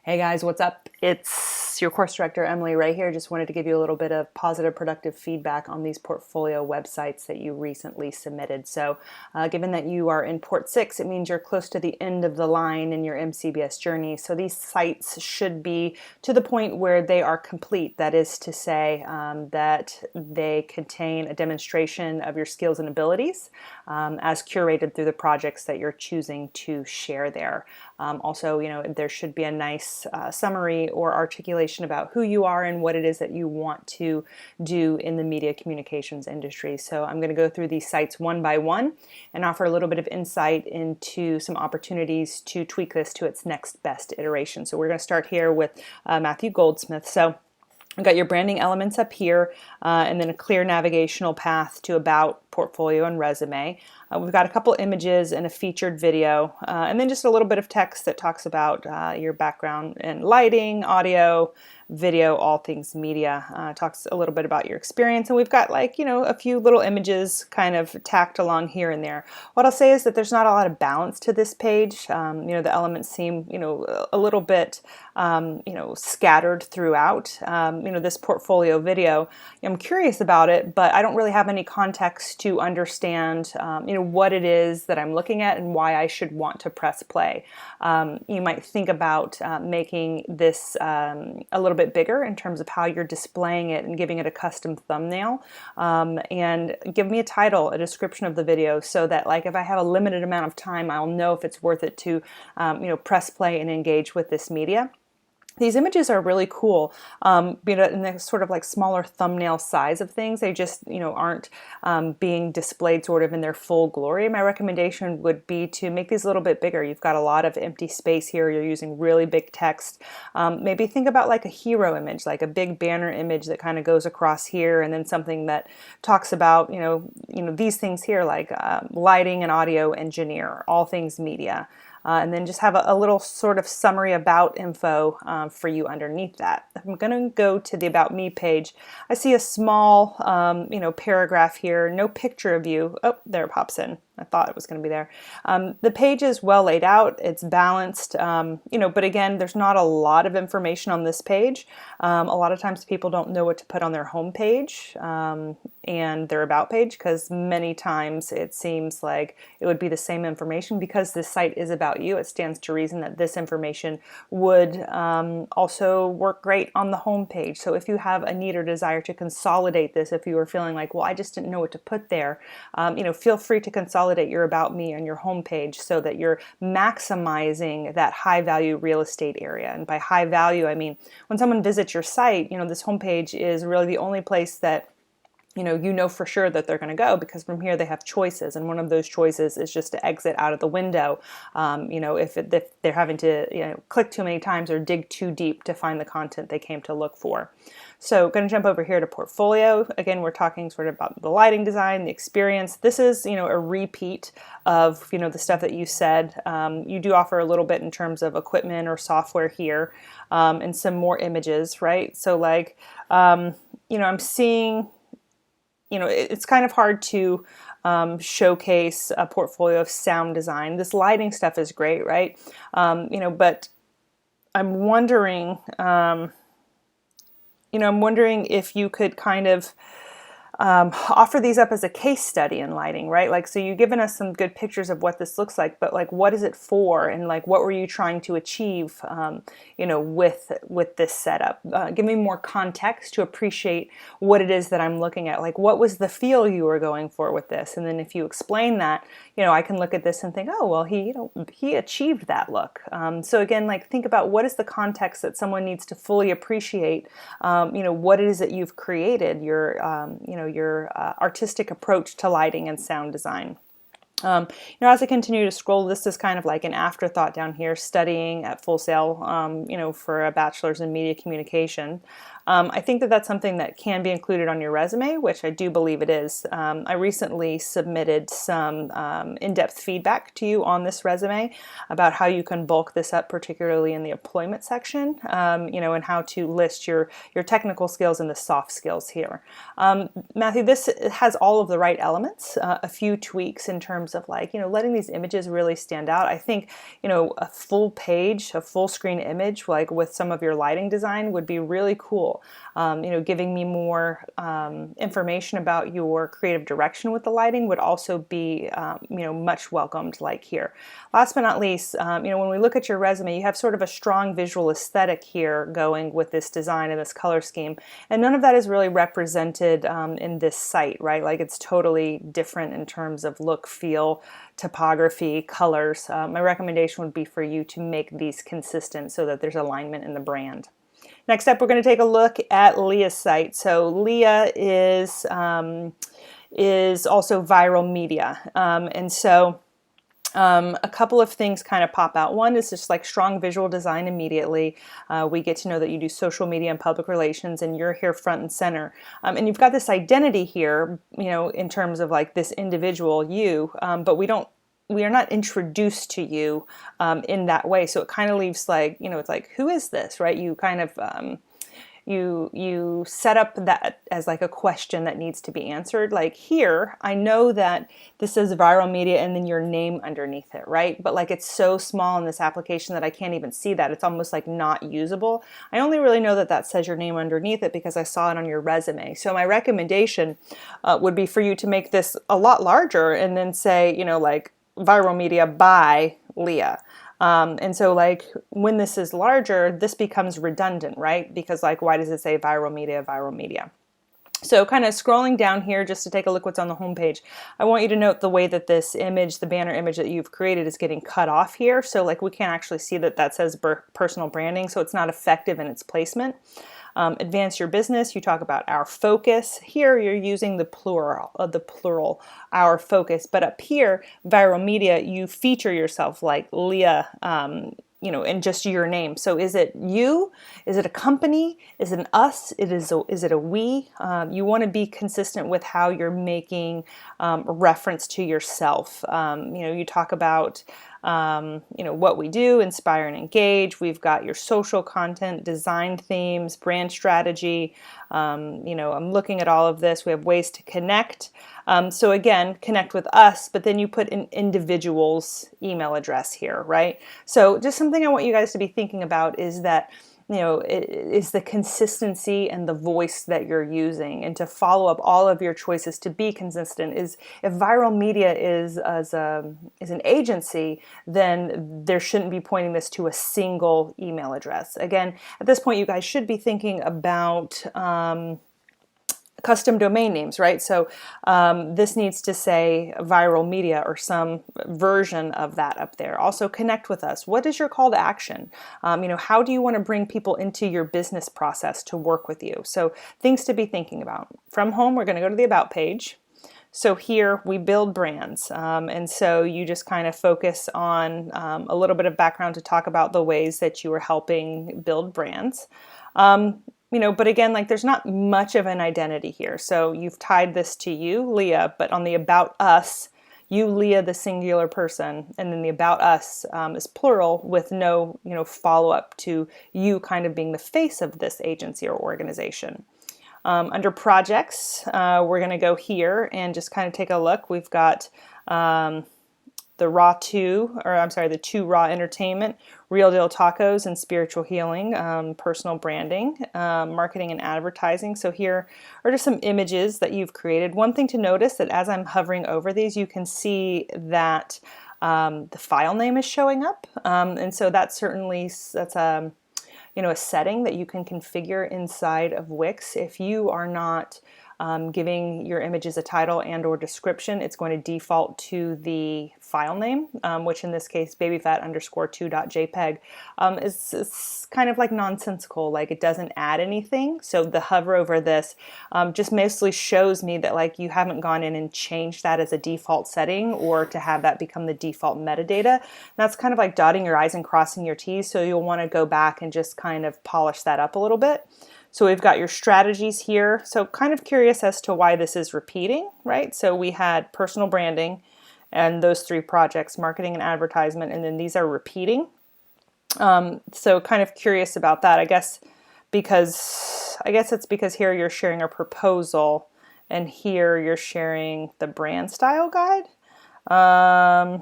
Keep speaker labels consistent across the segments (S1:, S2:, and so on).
S1: Hey guys, what's up? It's your course director, Emily, right here. Just wanted to give you a little bit of positive, productive feedback on these portfolio websites that you recently submitted. So, given that you are in Port 6, it means you're close to the end of the line in your MCBS journey. So, these sites should be to the point where they are complete. That is to say, that they contain a demonstration of your skills and abilities as curated through the projects that you're choosing to share there. Also, there should be a nice summary or articulation about who you are and what it is that you want to do in the media communications industry. So I'm going to go through these sites one by one and offer a little bit of insight into some opportunities to tweak this to its next best iteration. So we're going to start here with Matthew Goldsmith. So I've got your branding elements up here, and then a clear navigational path to about, portfolio, and resume. We've got a couple images and a featured video, and then just a little bit of text that talks about your background in lighting, audio, video, all things media. Talks a little bit about your experience, and we've got a few little images kind of tacked along here and there. What I'll say is that there's not a lot of balance to this page. The elements seem a little bit scattered throughout. This portfolio video, I'm curious about it, but I don't really have any context to understand what it is that I'm looking at and why I should want to press play. You might think about making this a little bit bigger in terms of how you're displaying it and giving it a custom thumbnail, and give me a title, a description of the video, so that if I have a limited amount of time, I'll know if it's worth it to press play and engage with this media. These images are really cool, in the sort of smaller thumbnail size of things. They just, aren't being displayed sort of in their full glory. My recommendation would be to make these a little bit bigger. You've got a lot of empty space here. You're using really big text. Maybe think about a hero image, like a big banner image that kind of goes across here, and then something that talks about, these things here, like lighting and audio engineer, all things media. And then just have a little sort of summary about info for you underneath that. I'm going to go to the About Me page. I see a small, paragraph here. No picture of you. Oh, there it pops in. I thought it was going to be there. The page is well laid out. It's balanced, but again, there's not a lot of information on this page. A lot of times people don't know what to put on their home page and their About page, because many times it seems like it would be the same information. Because this site is about you, it stands to reason that this information would also work great on the home page. So if you have a need or desire to consolidate this, if you are feeling like, well, I just didn't know what to put there, feel free to consolidate your About Me on your home page so that you're maximizing that high value real estate area. And by high value, I mean when someone visits your site, this homepage is really the only place that you know for sure that they're going to go, because from here they have choices, and one of those choices is just to exit out of the window. If they're having to click too many times or dig too deep to find the content they came to look for. So going to jump over here to portfolio. Again, we're talking sort of about the lighting design, the experience. This is a repeat of the stuff that you said. You do offer a little bit in terms of equipment or software here, and some more images, right? So I'm seeing. It's kind of hard to showcase a portfolio of sound design. This lighting stuff is great, right? But I'm wondering, I'm wondering if you could kind of offer these up as a case study in lighting, right? So you've given us some good pictures of what this looks like, but what is it for, and what were you trying to achieve, with this setup? Give me more context to appreciate what it is that I'm looking at. What was the feel you were going for with this? And then if you explain that, I can look at this and think, oh, well, he achieved that look. So again, think about what is the context that someone needs to fully appreciate, what it is that you've created, your artistic approach to lighting and sound design. As I continue to scroll, this is kind of like an afterthought down here, studying at Full Sail, for a bachelor's in media communication. I think that that's something that can be included on your resume, which I do believe it is. I recently submitted some in-depth feedback to you on this resume about how you can bulk this up, particularly in the employment section, and how to list your technical skills and the soft skills here. Matthew, this has all of the right elements, a few tweaks in terms terms of like, letting these images really stand out. I think, a full page, a full screen image, like with some of your lighting design would be really cool. Giving me more information about your creative direction with the lighting would also be, much welcomed, like here. Last but not least, when we look at your resume, you have sort of a strong visual aesthetic here going with this design and this color scheme, and none of that is really represented in this site, right? Like it's totally different in terms of look, feel, topography, colors. My recommendation would be for you to make these consistent so that there's alignment in the brand. Next up, we're going to take a look at Leah's site. So Leah is also viral media, and so a couple of things kind of pop out. One is just like strong visual design immediately. We get to know that you do social media and public relations, and you're here front and center. And you've got this identity here, in terms of like this individual you, but we are not introduced to you in that way. So it kind of leaves like, it's like, who is this, right? You kind of, you set up that as like a question that needs to be answered. Like here, I know that this says viral media and then your name underneath it, right? But like it's so small in this application that I can't even see that. It's almost like not usable. I only really know that that says your name underneath it because I saw it on your resume. So my recommendation would be for you to make this a lot larger and then say, like viral media by Leah. And so like when this is larger, this becomes redundant, right? Because like, why does it say viral media, viral media? So kind of scrolling down here just to take a look what's on the homepage, I want you to note the way that this image, the banner image that you've created, is getting cut off here. So like we can't actually see that that says personal branding, so it's not effective in its placement. Advance your business, you talk about our focus. Here you're using the plural, our focus. But up here, viral media, you feature yourself like Leah, and just your name. So is it you? Is it a company? Is it an us? Is it a we? You want to be consistent with how you're making reference to yourself. You talk about what we do, inspire and engage. We've got your social content, design themes, brand strategy. I'm looking at all of this. We have ways to connect. So again, connect with us, but then you put an individual's email address here, right? So just something I want you guys to be thinking about is that is the consistency and the voice that you're using, and to follow up all of your choices to be consistent. Is if viral media is an agency, then there shouldn't be pointing this to a single email address. Again, at this point, you guys should be thinking about custom domain names, right? So this needs to say viral media or some version of that up there. Also connect with us. What is your call to action? How do you want to bring people into your business process to work with you? So things to be thinking about. From home, we're going to go to the About page. So here we build brands, and so you just kind of focus on a little bit of background to talk about the ways that you are helping build brands. But again, like there's not much of an identity here. So you've tied this to you, Leah, but on the About Us, you, Leah, the singular person, and then the About Us is plural with no, follow-up to you kind of being the face of this agency or organization. Under projects, we're going to go here and just kind of take a look. We've got the Two Raw Entertainment, Real Deal Tacos and Spiritual Healing, personal branding, marketing and advertising. So here are just some images that you've created. One thing to notice that as I'm hovering over these, you can see that the file name is showing up. And so that's a setting that you can configure inside of Wix. If you are not giving your images a title and or description, it's going to default to the file name, which in this case, babyfat_2.jpg, is kind of like nonsensical, like it doesn't add anything. So the hover over this just mostly shows me that like you haven't gone in and changed that as a default setting or to have that become the default metadata. And that's kind of like dotting your I's and crossing your T's, so you'll want to go back and just kind of polish that up a little bit. So we've got your strategies here. So kind of curious as to why this is repeating, right? So we had personal branding and those three projects, marketing and advertisement, and then these are repeating. So kind of curious about that. I guess it's because here you're sharing a proposal and here you're sharing the brand style guide. I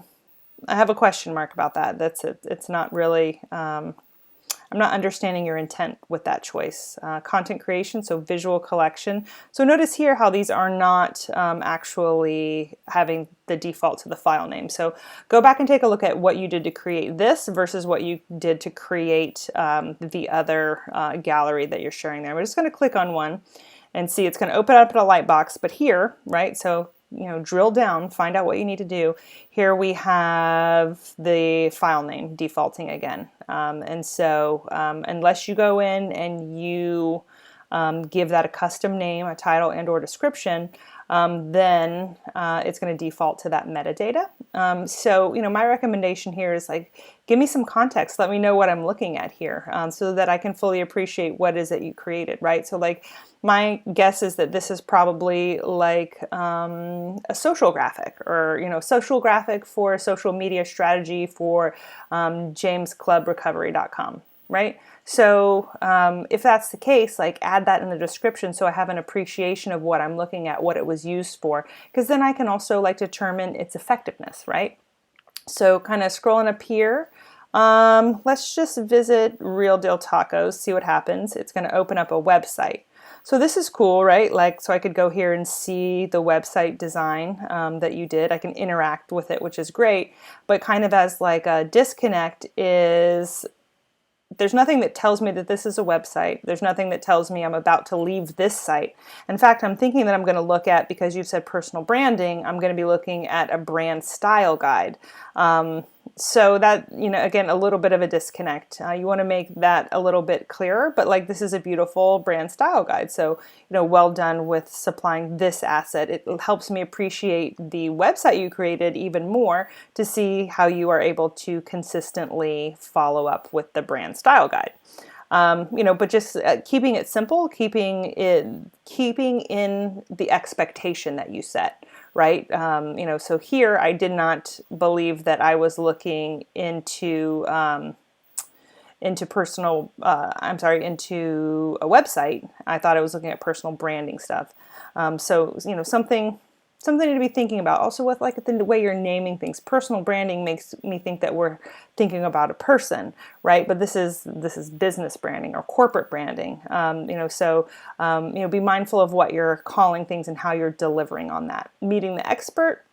S1: have a question mark about that. That's it. It's not really, I'm not understanding your intent with that choice. Content creation, so visual collection. So notice here how these are not actually having the default to the file name. So go back and take a look at what you did to create this versus what you did to create the other gallery that you're sharing there. We're just going to click on one and see it's going to open up in a Lightbox, but here, right, so drill down, find out what you need to do. Here we have the file name defaulting again. And so unless you go in and you give that a custom name, a title and or description, then it's going to default to that metadata. So my recommendation here is give me some context. Let me know what I'm looking at here so that I can fully appreciate what is it you created, right? So my guess is that this is probably a social graphic or, social graphic for a social media strategy for jamesclubrecovery.com, right? So if that's the case, add that in the description so I have an appreciation of what I'm looking at, what it was used for, because then I can also determine its effectiveness, right? So kind of scrolling up here, let's just visit Real Deal Tacos, see what happens. It's going to open up a website. So this is cool, right? So I could go here and see the website design that you did. I can interact with it, which is great. But kind of as a disconnect is there's nothing that tells me that this is a website. There's nothing that tells me I'm about to leave this site. In fact, I'm thinking that I'm going to look at, because you've said personal branding, I'm going to be looking at a brand style guide. So that, again, a little bit of a disconnect. You want to make that a little bit clearer, but this is a beautiful brand style guide. So, well done with supplying this asset. It helps me appreciate the website you created even more to see how you are able to consistently follow up with the brand style guide. But just keeping it simple, keeping in the expectation that you set, right? So here I did not believe that I was looking into into a website. I thought I was looking at personal branding stuff. So something to be thinking about. Also with the way you're naming things. Personal branding makes me think that we're thinking about a person, right? But this is business branding or corporate branding. So be mindful of what you're calling things and how you're delivering on that. Meeting the expert.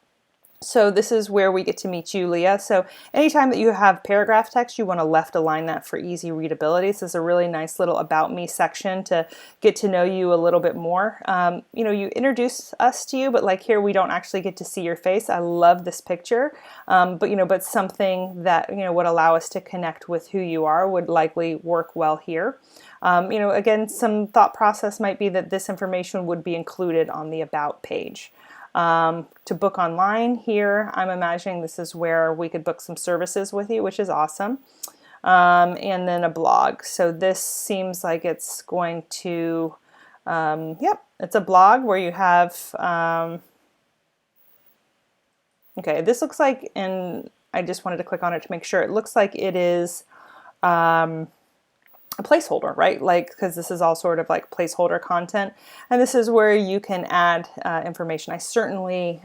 S1: So this is where we get to meet you, Leah. So anytime that you have paragraph text, you want to left align that for easy readability. This is a really nice little about me section to get to know you a little bit more. You introduce us to you, but here we don't actually get to see your face. I love this picture, but something that would allow us to connect with who you are would likely work well here. Again, some thought process might be that this information would be included on the about page. To book online here, I'm imagining this is where we could book some services with you, which is awesome. And then a blog. So this seems like it's going to, it's a blog where you have, okay, this looks like, and I just wanted to click on it to make sure. It looks like it is a placeholder, right? Because this is all sort of placeholder content. And this is where you can add information. I certainly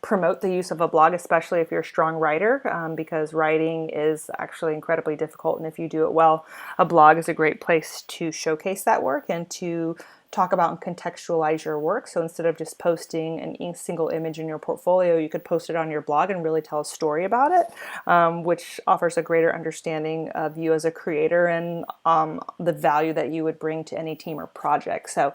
S1: promote the use of a blog, especially if you're a strong writer, because writing is actually incredibly difficult. And if you do it well, a blog is a great place to showcase that work and to talk about and contextualize your work. So instead of just posting a single image in your portfolio, you could post it on your blog and really tell a story about it, which offers a greater understanding of you as a creator and the value that you would bring to any team or project. So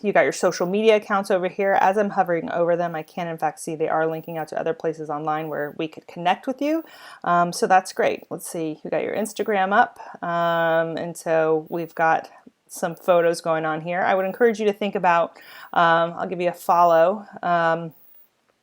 S1: you got your social media accounts over here. As I'm hovering over them, I can in fact see they are linking out to other places online where we could connect with you. So that's great. Let's see, you got your Instagram up. And so we've got some photos going on here. I would encourage you to think about, I'll give you a follow. I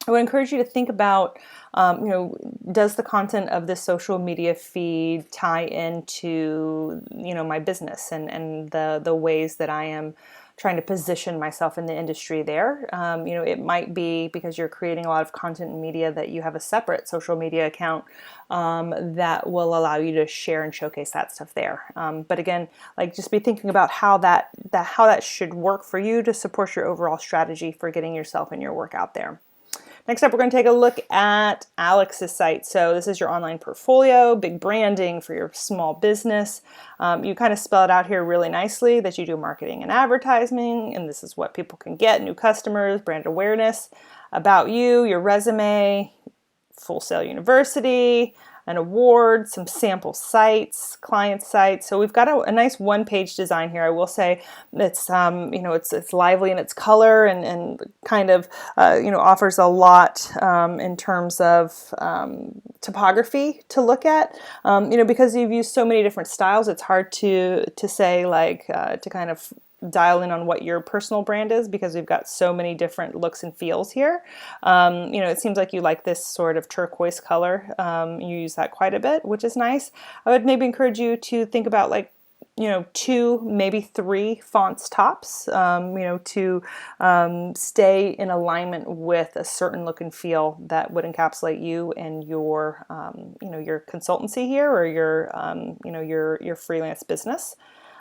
S1: would encourage you to think about, does the content of this social media feed tie into, my business and the ways that I am trying to position myself in the industry there. It might be because you're creating a lot of content and media that you have a separate social media account that will allow you to share and showcase that stuff there. But again, just be thinking about how that should work for you to support your overall strategy for getting yourself and your work out there. Next up, we're going to take a look at Alex's site. So this is your online portfolio, big branding for your small business. You kind of spell it out here really nicely that you do marketing and advertising, and this is what people can get: new customers, brand awareness, about you, your resume, Full Sail University, an award, some sample sites, client sites. So we've got a nice one-page design here. I will say it's it's lively in its color and kind of offers a lot in terms of topography to look at. Because you've used so many different styles, it's hard to say to kind of dial in on what your personal brand is, because we've got so many different looks and feels here. It seems like you like this sort of turquoise color. You use that quite a bit, which is nice. I would maybe encourage you to think about 2, maybe 3 fonts tops, to stay in alignment with a certain look and feel that would encapsulate you and your, your consultancy here, or your freelance business.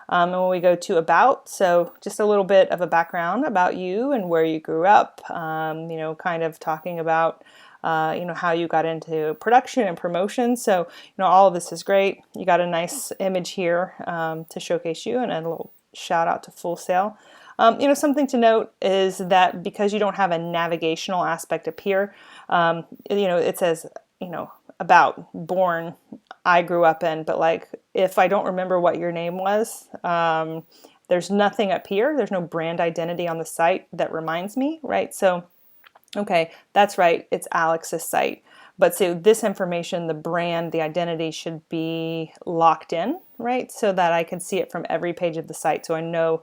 S1: And when we go to about, so just a little bit of a background about you and where you grew up, kind of talking about, how you got into production and promotion. So, all of this is great. You got a nice image here to showcase you, and a little shout out to Full Sail. Something to note is that because you don't have a navigational aspect up here, it says, about, born, I grew up in, but if I don't remember what your name was, there's nothing up here. There's no brand identity on the site that reminds me, right? So, okay, that's right. It's Alex's site. But so this information, the brand, the identity should be locked in, right? So that I can see it from every page of the site. So I know,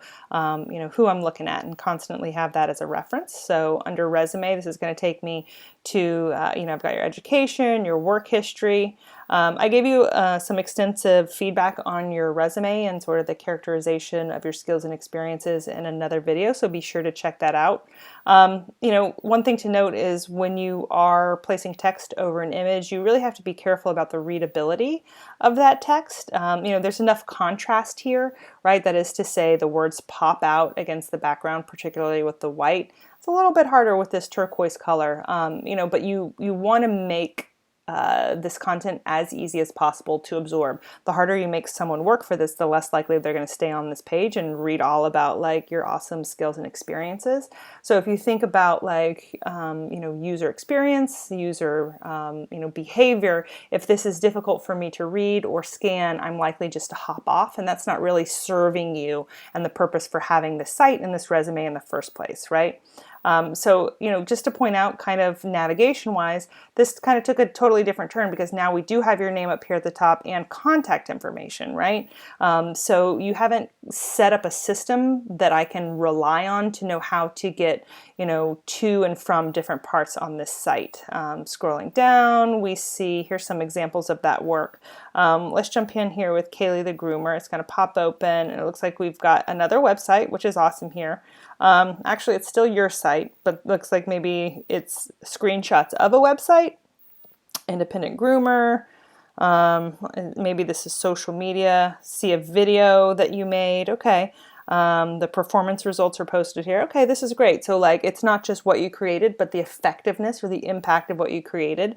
S1: who I'm looking at, and constantly have that as a reference. So under resume, this is going to take me to, I've got your education, your work history. I gave you some extensive feedback on your resume and sort of the characterization of your skills and experiences in another video, so be sure to check that out. One thing to note is when you are placing text over an image, you really have to be careful about the readability of that text. There's enough contrast here, right? That is to say, the words pop out against the background, particularly with the white. It's a little bit harder with this turquoise color, but you want to make this content as easy as possible to absorb. The harder you make someone work for this, the less likely they're going to stay on this page and read all about your awesome skills and experiences. So if you think about user experience, user behavior, if this is difficult for me to read or scan, I'm likely just to hop off, and that's not really serving you and the purpose for having this site and this resume in the first place, right? Just to point out, kind of navigation-wise, this kind of took a totally different turn, because now we do have your name up here at the top and contact information, right? So you haven't set up a system that I can rely on to know how to get, to and from different parts on this site. Scrolling down, we see, here's some examples of that work. Let's jump in here with Kaylee the Groomer. It's going to pop open, and it looks like we've got another website, which is awesome here. Actually, it's still your site, but looks like maybe it's screenshots of a website. Independent Groomer. Maybe this is social media. See a video that you made. Okay. The performance results are posted here. Okay, this is great. So it's not just what you created, but the effectiveness or the impact of what you created.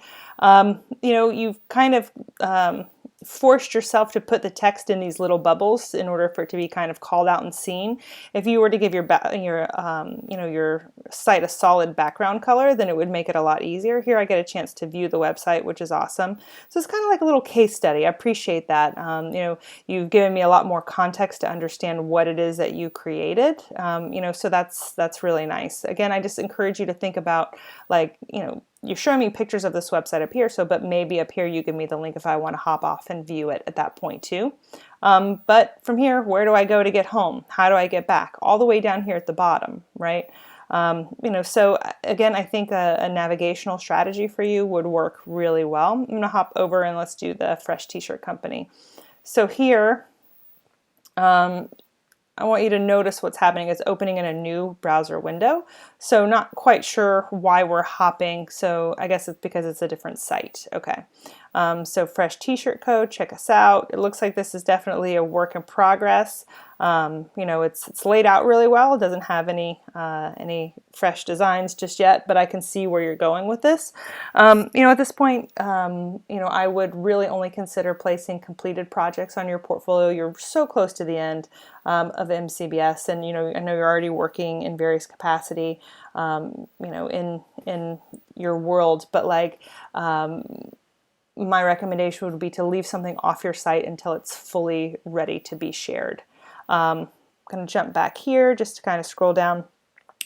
S1: You've kind of forced yourself to put the text in these little bubbles in order for it to be kind of called out and seen. If you were to give your site a solid background color, then it would make it a lot easier. Here I get a chance to view the website, which is awesome. So it's kind of like a little case study. I appreciate that. You've given me a lot more context to understand what it is that you created. So that's really nice. Again, I just encourage you to think about you're showing me pictures of this website up here, but maybe up here you give me the link if I want to hop off and view it at that point too. But from here, where do I go to get home? How do I get back? All the way down here at the bottom, right? So again, I think a navigational strategy for you would work really well. I'm going to hop over and let's do the Fresh T-shirt company. So here, I want you to notice what's happening is opening in a new browser window. So not quite sure why we're hopping. So I guess it's because it's a different site. Okay. So Fresh T-Shirt Co., check us out. It looks like this is definitely a work in progress. You know, it's laid out really well. It doesn't have any fresh designs just yet, but I can see where you're going with this. You know, at this point, you know, I would really only consider placing completed projects on your portfolio. You're so close to the end of MCBS, and you know, I know you're already working in various capacity, you know, in your world, but like. My recommendation would be to leave something off your site until it's fully ready to be shared. I'm going to jump back here just to kind of scroll down.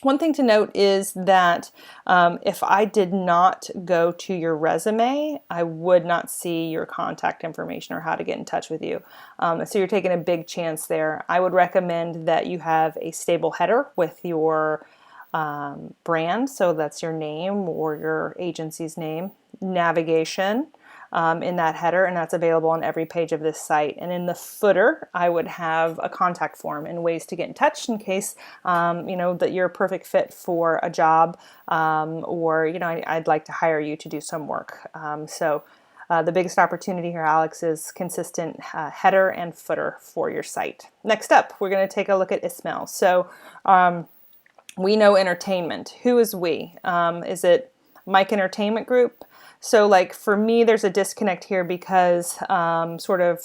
S1: One thing to note is that if I did not go to your resume, I would not see your contact information or how to get in touch with you. So you're taking a big chance there. I would recommend that you have a stable header with your brand, so that's your name or your agency's name, navigation, in that header, and that's available on every page of this site. And in the footer, I would have a contact form and ways to get in touch in case you know, that you're a perfect fit for a job, or you know, I'd like to hire you to do some work. The biggest opportunity here, Alex, is consistent header and footer for your site. Next up, we're going to take a look at Ismail. So We Know Entertainment. Who is we? Is it Mike Entertainment Group? So like for me, there's a disconnect here because sort of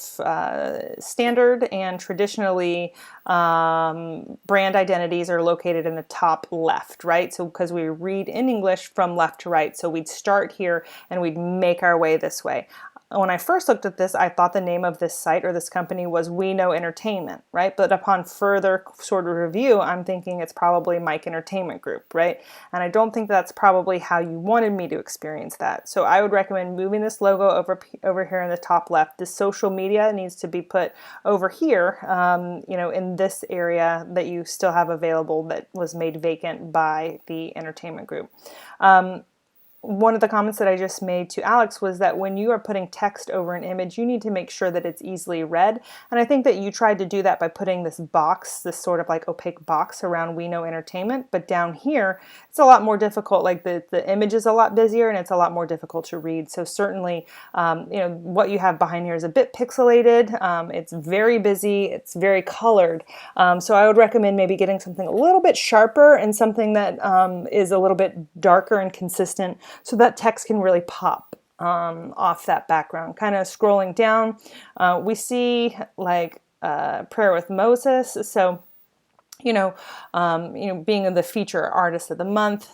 S1: standard and traditionally brand identities are located in the top left, right? So because we read in English from left to right, so we'd start here and we'd make our way this way. When I first looked at this, I thought the name of this site or this company was We Know Entertainment, right? But upon further sort of review, I'm thinking it's probably Mike Entertainment Group, right? And I don't think that's probably how you wanted me to experience that. So I would recommend moving this logo over here in the top left. The social media needs to be put over here, you know, in this area that you still have available that was made vacant by the entertainment group. One of the comments that I just made to Alex was that when you are putting text over an image, you need to make sure that it's easily read. And I think that you tried to do that by putting this box, this sort of like opaque box around We Know Entertainment. But down here, it's a lot more difficult. Like the image is a lot busier and it's a lot more difficult to read. So certainly, you know, what you have behind here is a bit pixelated. It's very busy. It's very colored. So I would recommend maybe getting something a little bit sharper and something that is a little bit darker and consistent, so that text can really pop off that background. Kind of scrolling down, we see like Prayer with Moses. So you know, being the feature artist of the month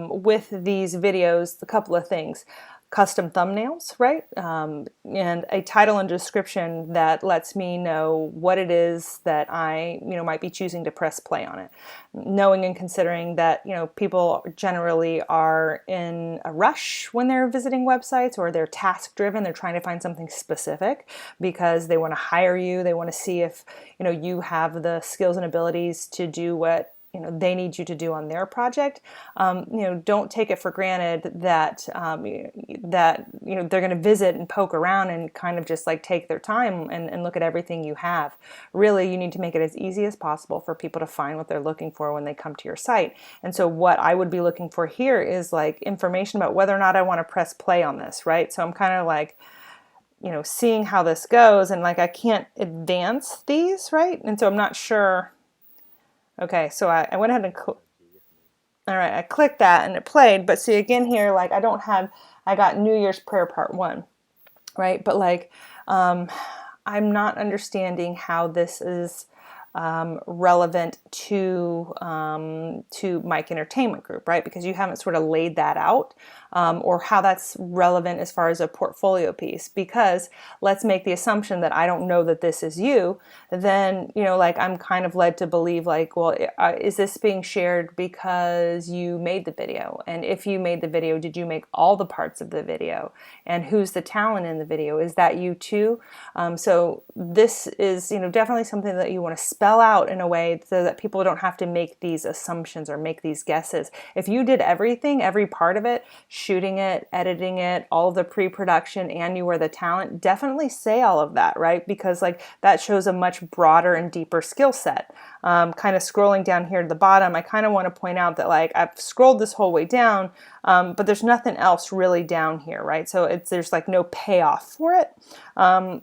S1: with these videos, a couple of things. Custom thumbnails, right? And a title and description that lets me know what it is that I, might be choosing to press play on it. Knowing and considering that, people generally are in a rush when they're visiting websites, or they're task driven. They're trying to find something specific because they want to hire you. They want to see if, you have the skills and abilities to do what they need you to do on their project. Don't take it for granted that they're going to visit and poke around and kind of just like take their time and look at everything you have. Really, you need to make it as easy as possible for people to find what they're looking for when they come to your site. And so what I would be looking for here is like information about whether or not I want to press play on this, right? So I'm kind of like, seeing how this goes, and like I can't advance these, right? And so I'm not sure. Okay, so I went ahead and all right, I clicked that and it played. But see, again here, like I got New Year's Prayer Part 1, right? But like I'm not understanding how this is relevant to Mike Entertainment Group, right? Because you haven't sort of laid that out, or how that's relevant as far as a portfolio piece. Because let's make the assumption that I don't know that this is you, then, like I'm kind of led to believe like, well, is this being shared because you made the video? And if you made the video, did you make all the parts of the video? And who's the talent in the video? Is that you too? So this is, definitely something that you want to spell spell out in a way so that people don't have to make these assumptions or make these guesses. If you did everything, every part of it, shooting it, editing it, all of the pre-production, and you were the talent, definitely say all of that, right? Because like that shows a much broader and deeper skill set. Kind of scrolling down here to the bottom, I kind of want to point out that like I've scrolled this whole way down, but there's nothing else really down here, right? So there's like no payoff for it.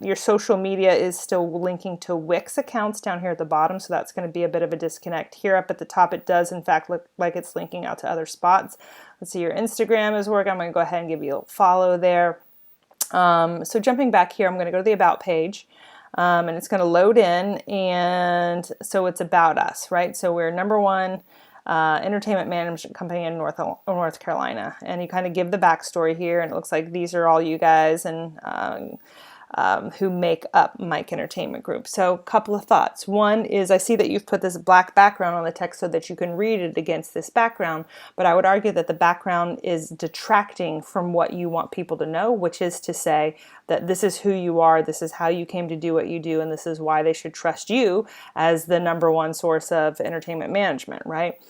S1: Your social media is still linking to Wix accounts down here at the bottom, so that's going to be a bit of a disconnect. Here up at the top, it does in fact look like it's linking out to other spots. Let's see, your Instagram is working. I'm going to go ahead and give you a follow there. So jumping back here, I'm going to go to the About page. And it's going to load in, and so it's about us, right? So we're number one entertainment management company in North Carolina, and you kind of give the backstory here, and it looks like these are all you guys and who make up Mike Entertainment Group. So a couple of thoughts. One is I see that you've put this black background on the text so that you can read it against this background, but I would argue that the background is detracting from what you want people to know, which is to say that this is who you are, this is how you came to do what you do, and this is why they should trust you as the number one source of entertainment management, right?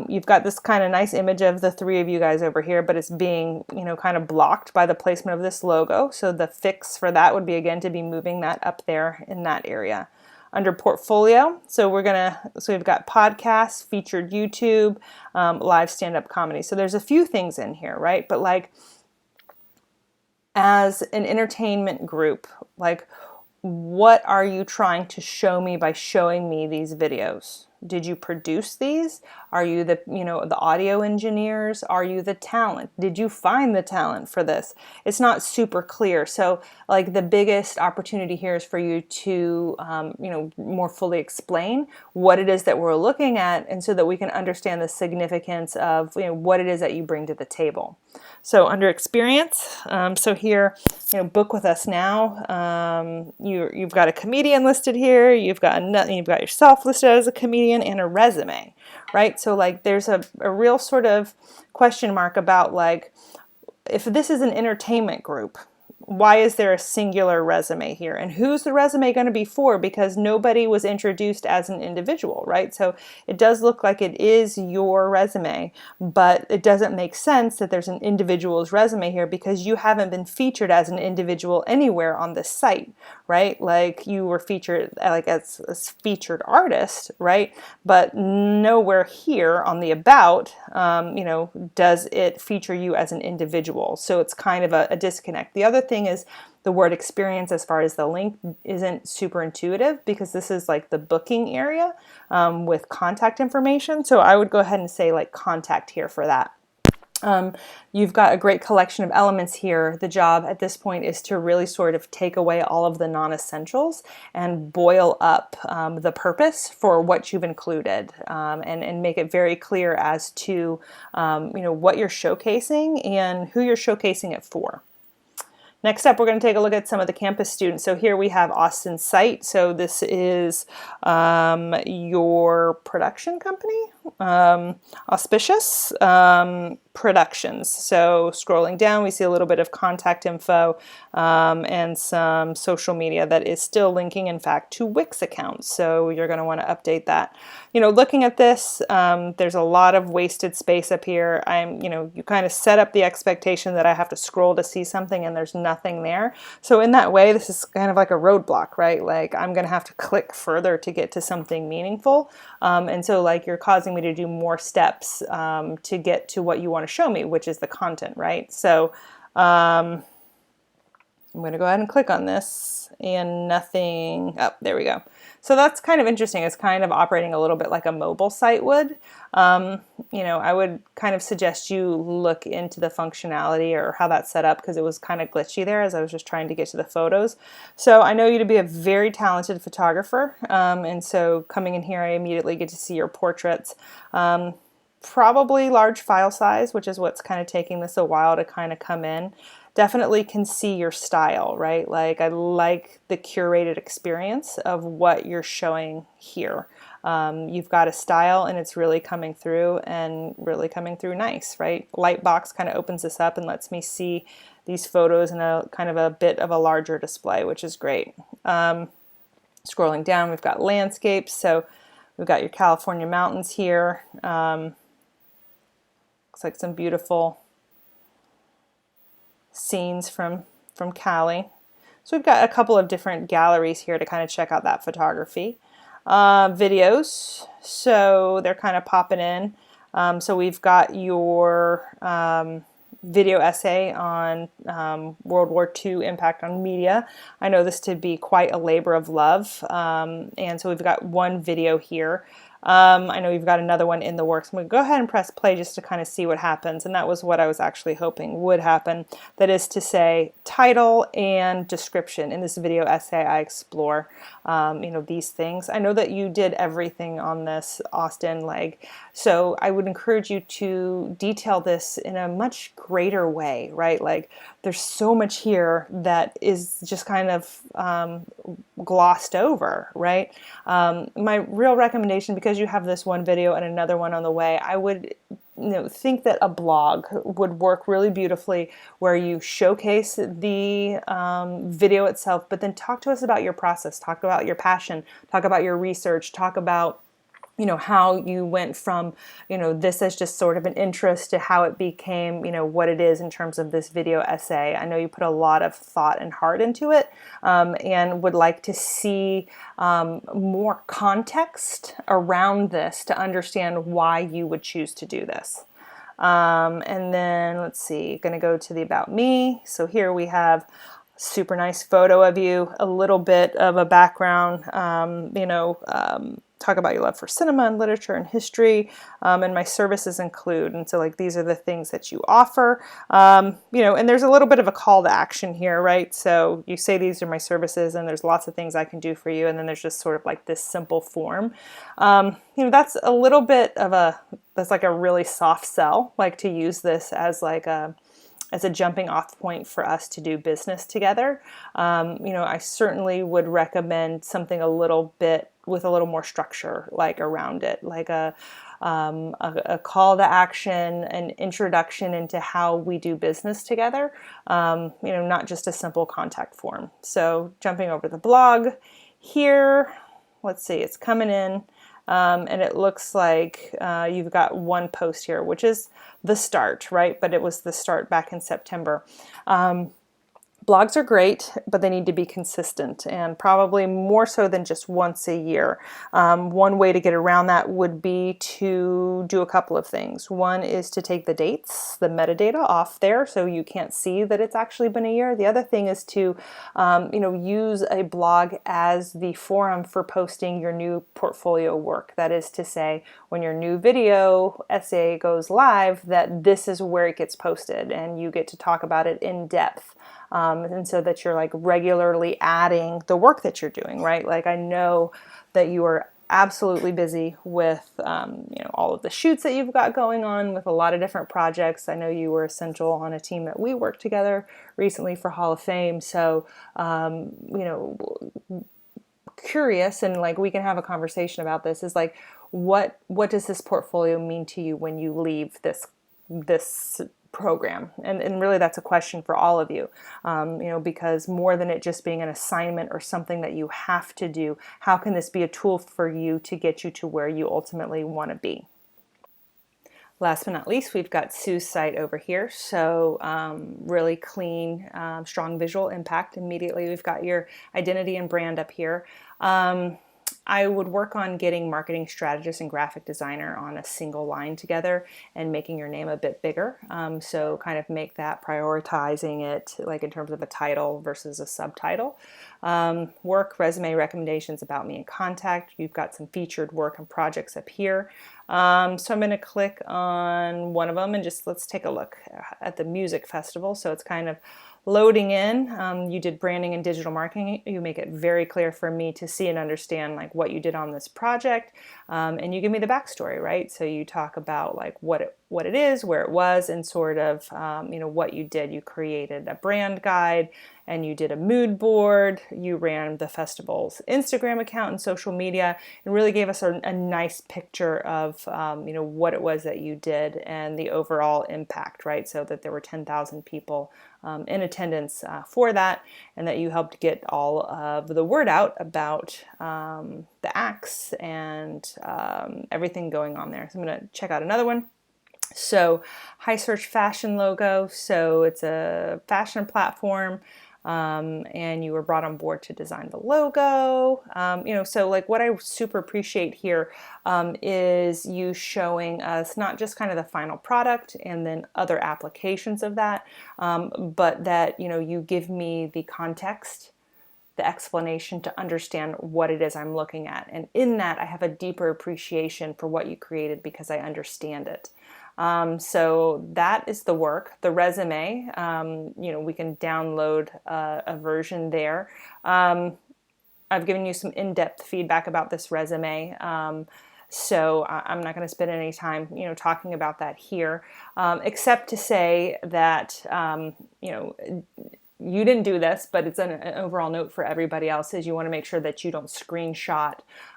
S1: You've got this kind of nice image of the three of you guys over here, but it's being, you know, kind of blocked by the placement of this logo. So the fix for that would be, again, to be moving that up there in that area. Under portfolio, so we've got podcasts, featured YouTube, live stand-up comedy. So there's a few things in here, right? But like, as an entertainment group, like, what are you trying to show me by showing me these videos? Did you produce these? Are you the audio engineers? Are you the talent? Did you find the talent for this? It's not super clear. So like the biggest opportunity here is for you to, more fully explain what it is that we're looking at, and so that we can understand the significance of, what it is that you bring to the table. So under experience, so here, book with us now. You've got a comedian listed here. You've got yourself listed as a comedian and a resume, right? So like there's a real sort of question mark about like, if this is an entertainment group, why is there a singular resume here? And who's the resume going to be for? Because nobody was introduced as an individual, right? So it does look like it is your resume, but it doesn't make sense that there's an individual's resume here because you haven't been featured as an individual anywhere on this site, right? Like you were featured like as a featured artist, right? But nowhere here on the About, does it feature you as an individual. So it's kind of a disconnect. The other thing is the word experience, as far as the link, isn't super intuitive because this is like the booking area with contact information. So I would go ahead and say like contact here for that. You've got a great collection of elements here. The job at this point is to really sort of take away all of the non-essentials and boil up the purpose for what you've included, and make it very clear as to what you're showcasing and who you're showcasing it for. Next up, we're going to take a look at some of the campus students. So here we have Austin Site. So this is your production company, Auspicious Productions. So scrolling down, we see a little bit of contact info and some social media that is still linking, in fact, to Wix accounts. So you're going to want to update that. Looking at this, there's a lot of wasted space up here. You kind of set up the expectation that I have to scroll to see something, and there's nothing there. So in that way, this is kind of like a roadblock, right? Like I'm going to have to click further to get to something meaningful. And so like you're causing me to do more steps to get to what you want to show me, which is the content, right? So I'm going to go ahead and click on this and nothing. Oh, there we go. So that's kind of interesting. It's kind of operating a little bit like a mobile site would. I would kind of suggest you look into the functionality or how that's set up because it was kind of glitchy there as I was just trying to get to the photos. So I know you to be a very talented photographer. And so coming in here, I immediately get to see your portraits. Probably large file size, which is what's kind of taking this a while to kind of come in. Definitely can see your style, right? Like I like the curated experience of what you're showing here. You've got a style and it's really coming through and really coming through nice, right? Lightbox kind of opens this up and lets me see these photos in a kind of a bit of a larger display, which is great. Scrolling down, we've got landscapes. So we've got your California mountains here. Looks like some beautiful scenes from Cali. So we've got a couple of different galleries here to kind of check out that photography. Videos, so they're kind of popping in. So we've got your video essay on World War II impact on media. I know this to be quite a labor of love, and so we've got one video here. I know you've got another one in the works. I'm going to go ahead and press play just to kind of see what happens, and that was what I was actually hoping would happen. That is to say, title and description. In this video essay, I explore these things. I know that you did everything on this, Austin, so I would encourage you to detail this in a much greater way, right? Like, there's so much here that is just kind of glossed over, right? My real recommendation, because you have this one video and another one on the way, I would think that a blog would work really beautifully, where you showcase the video itself, but then talk to us about your process, talk about your passion, talk about your research, talk about how you went from, this as just sort of an interest to how it became, what it is in terms of this video essay. I know you put a lot of thought and heart into it, and would like to see more context around this to understand why you would choose to do this. And then let's see, going to go to the About Me. So here we have super nice photo of you, a little bit of a background, talk about your love for cinema and literature and history, and my services include. And so these are the things that you offer, and there's a little bit of a call to action here, right? So you say these are my services and there's lots of things I can do for you. And then there's just sort of this simple form. That's a little bit of that's like a really soft sell, to use this as as a jumping off point for us to do business together. I certainly would recommend something a little bit with a little more structure, around it, a call to action, an introduction into how we do business together, not just a simple contact form. So jumping over the blog here, let's see, it's coming in. And it looks like you've got one post here, which is the start, right? But it was the start back in September. Blogs are great, but they need to be consistent, and probably more so than just once a year. One way to get around that would be to do a couple of things. One is to take the dates, the metadata off there, so you can't see that it's actually been a year. The other thing is to use a blog as the forum for posting your new portfolio work. That is to say, when your new video essay goes live, that this is where it gets posted, and you get to talk about it in depth. And so that you're regularly adding the work that you're doing, right? I know that you are absolutely busy with, all of the shoots that you've got going on with a lot of different projects. I know you were essential on a team that we worked together recently for Hall of Fame. So, curious, and we can have a conversation about this, is what does this portfolio mean to you when you leave this program? And really that's a question for all of you, because more than it just being an assignment or something that you have to do, how can this be a tool for you to get you to where you ultimately want to be? Last but not least, we've got Sue's site over here. So really clean, strong visual impact. Immediately we've got your identity and brand up here. I would work on getting marketing strategist and graphic designer on a single line together and making your name a bit bigger. So kind of make that prioritizing it in terms of a title versus a subtitle. Work, resume, recommendations, about me, and contact. You've got some featured work and projects up here. So I'm going to click on one of them and let's take a look at the music festival. So it's kind of loading in. You did branding and digital marketing. You make it very clear for me to see and understand what you did on this project, and you give me the backstory, right? So you talk about what it is, where it was, and sort of what you did. You created a brand guide, and you did a mood board. You ran the festival's Instagram account and social media, and really gave us a nice picture of what it was that you did and the overall impact, right? So that there were 10,000 people in attendance for that, and that you helped get all of the word out about the acts and everything going on there. So I'm going to check out another one. So High Search Fashion logo. So it's a fashion platform. And you were brought on board to design the logo. So like what I super appreciate here is you showing us not just kind of the final product and then other applications of that, but that, you give me the context, the explanation to understand what it is I'm looking at. And in that, I have a deeper appreciation for what you created because I understand it. So that is the work. The resume, we can download a version there. I've given you some in-depth feedback about this resume. So I'm not going to spend any time, talking about that here, except to say that, you didn't do this, but it's an overall note for everybody else, is you want to make sure that you don't screenshot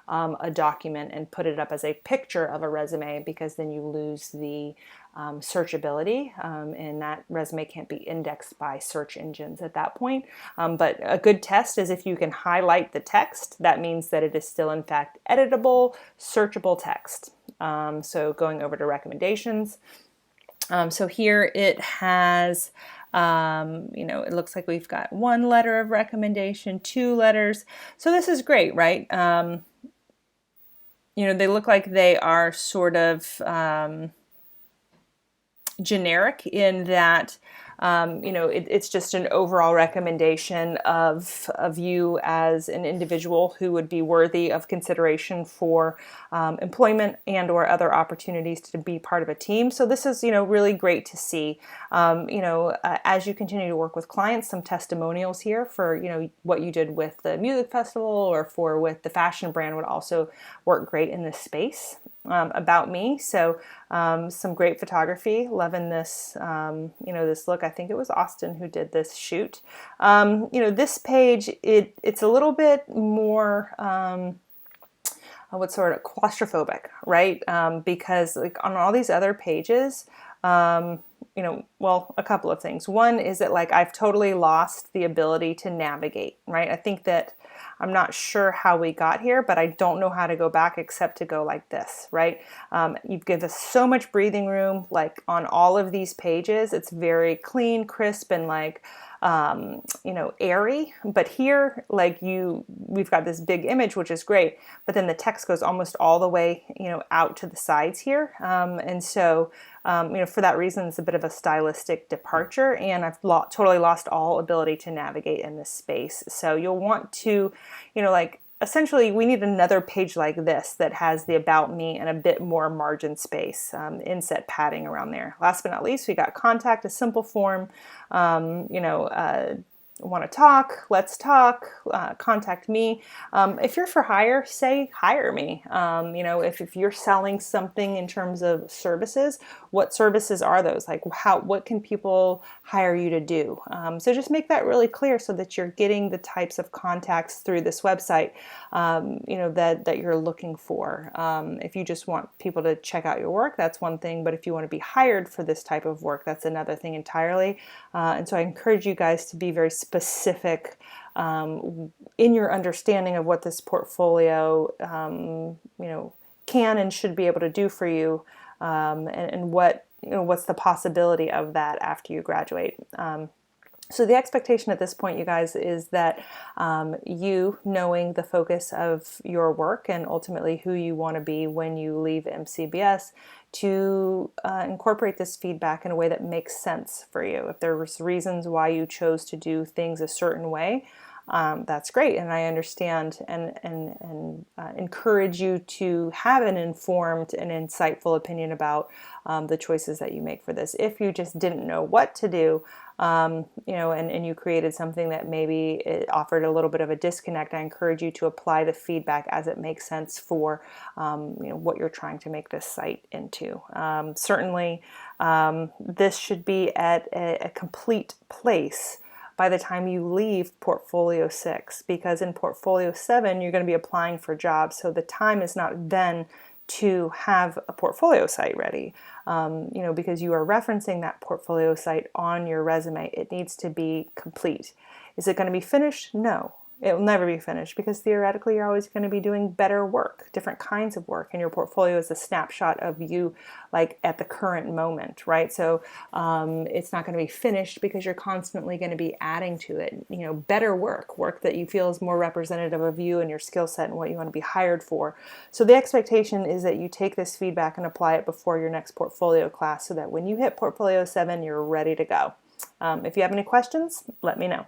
S1: a document and put it up as a picture of a resume, because then you lose the searchability, and that resume can't be indexed by search engines at that point. But a good test is if you can highlight the text, that means that it is still in fact editable, searchable text. So going over to recommendations. So here it has, it looks like we've got 1 letter of recommendation, 2 letters. So this is great, right? They look like they are sort of generic in that, it's just an overall recommendation of you as an individual who would be worthy of consideration for employment and or other opportunities to be part of a team. So this is, really great to see. As you continue to work with clients, some testimonials here for, what you did with the music festival or with the fashion brand would also work great in this space. About me. So some great photography, loving this, this look. I think it was Austin who did this shoot. This page, it's a little bit more, what's sort of claustrophobic, right? Because like on all these other pages, a couple of things. One is that like I've totally lost the ability to navigate, right? I think that I'm not sure how we got here, but I don't know how to go back except to go like this, right? You give us so much breathing room, like on all of these pages. It's very clean, crisp, and like, airy. But here, like we've got this big image, which is great, but then the text goes almost all the way, out to the sides here. And so, for that reason, it's a bit of a stylistic departure, and I've totally lost all ability to navigate in this space. So you'll want to, essentially we need another page like this that has the about me and a bit more margin space, inset padding around there. Last but not least, we got contact, a simple form, want to talk, let's talk, contact me. If you're for hire, say hire me. If you're selling something in terms of services, what services are those? Like what can people hire you to do? So just make that really clear so that you're getting the types of contacts through this website, that you're looking for. If you just want people to check out your work, that's one thing. But if you want to be hired for this type of work, that's another thing entirely. And so I encourage you guys to be very specific in your understanding of what this portfolio, can and should be able to do for you, and what's the possibility of that after you graduate. So the expectation at this point, you guys, is that you knowing the focus of your work and ultimately who you want to be when you leave MCBS, to incorporate this feedback in a way that makes sense for you. If there's reasons why you chose to do things a certain way, that's great, and I understand and encourage you to have an informed and insightful opinion about the choices that you make for this. If you just didn't know what to do, and you created something that maybe it offered a little bit of a disconnect, I encourage you to apply the feedback as it makes sense for what you're trying to make this site into. Certainly, this should be at a complete place by the time you leave Portfolio 6, because in Portfolio 7 you're going to be applying for jobs, so the time is not then to have a portfolio site ready. Because you are referencing that portfolio site on your resume, it needs to be complete. Is it going to be finished? No. It will never be finished, because theoretically you're always going to be doing better work, different kinds of work, and your portfolio is a snapshot of you like at the current moment, right? So it's not going to be finished because you're constantly going to be adding to it, better work that you feel is more representative of you and your skill set and what you want to be hired for. So the expectation is that you take this feedback and apply it before your next portfolio class, so that when you hit Portfolio 7, you're ready to go. If you have any questions, let me know.